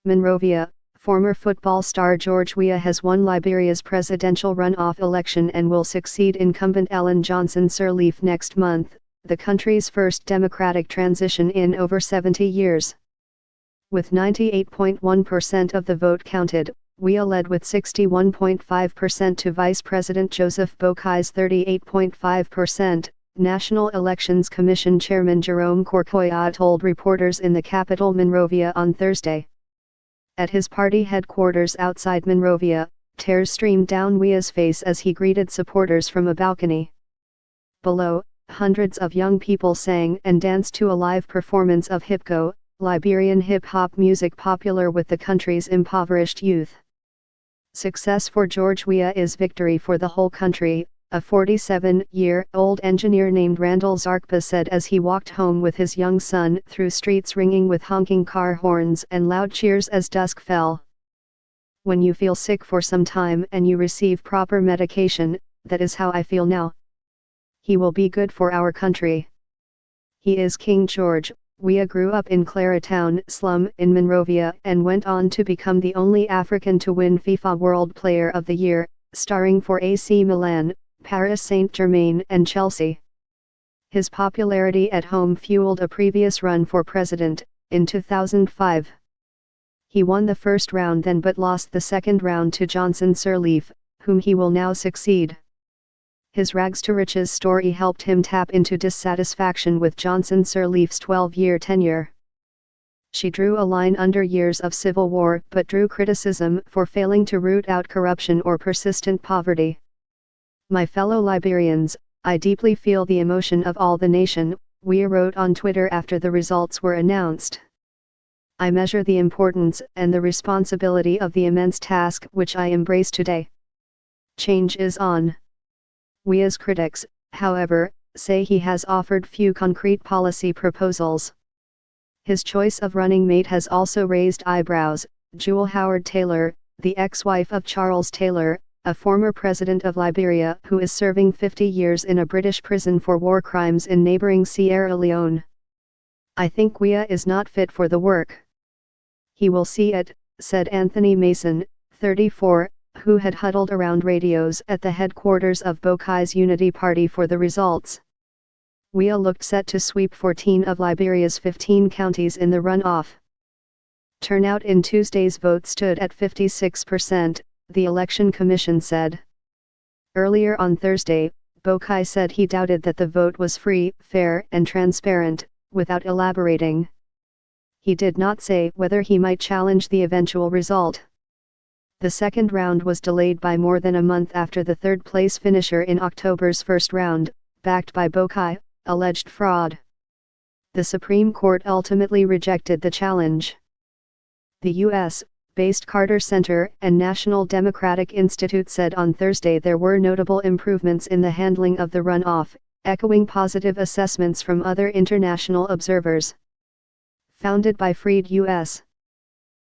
Monrovia, former football star George Weah has won Liberia's presidential runoff election and will succeed incumbent Ellen Johnson Sirleaf next month, the country's first democratic transition in over 70 years. With 98.1% of the vote counted, Weah led with 61.5% to Vice President Joseph Bokai's 38.5%, National Elections Commission Chairman Jerome Korkoya told reporters in the capital Monrovia on Thursday. At his party headquarters outside Monrovia, tears streamed down Weah's face as he greeted supporters from a balcony. Below, hundreds of young people sang and danced to a live performance of hipco, Liberian hip-hop music popular with the country's impoverished youth. Success for George Weah is victory for the whole country, a 47-year-old engineer named Randall Zarkpa said as he walked home with his young son through streets ringing with honking car horns and loud cheers as dusk fell. When you feel sick for some time and you receive proper medication, that is how I feel now. He will be good for our country. He is King George. Weah grew up in Claratown slum in Monrovia and went on to become the only African to win FIFA World Player of the Year, starring for AC Milan, Paris Saint-Germain and Chelsea. His popularity at home fueled a previous run for president, in 2005. He won the first round then but lost the second round to Johnson Sirleaf, whom he will now succeed. His rags-to-riches story helped him tap into dissatisfaction with Johnson Sirleaf's 12-year tenure. She drew a line under years of civil war but drew criticism for failing to root out corruption or persistent poverty. My fellow Liberians, I deeply feel the emotion of all the nation, Weah wrote on Twitter after the results were announced. I measure the importance and the responsibility of the immense task which I embrace today. Change is on. Weah's critics, however, say he has offered few concrete policy proposals. His choice of running mate has also raised eyebrows. Jewel Howard Taylor, the ex-wife of Charles Taylor, a former president of Liberia who is serving 50 years in a British prison for war crimes in neighboring Sierra Leone. I think Weah is not fit for the work. He will see it, said Anthony Mason, 34, who had huddled around radios at the headquarters of Bokai's Unity Party for the results. Weah looked set to sweep 14 of Liberia's 15 counties in the runoff. Turnout in Tuesday's vote stood at 56%, the Election Commission said. Earlier on Thursday, Bokai said he doubted that the vote was free, fair and transparent, without elaborating. He did not say whether he might challenge the eventual result. The second round was delayed by more than a month after the third-place finisher in October's first round, backed by Bokai, alleged fraud. The Supreme Court ultimately rejected the challenge. The U.S.-based Carter Center and National Democratic Institute said on Thursday there were notable improvements in the handling of the runoff, echoing positive assessments from other international observers. Founded by freed U.S.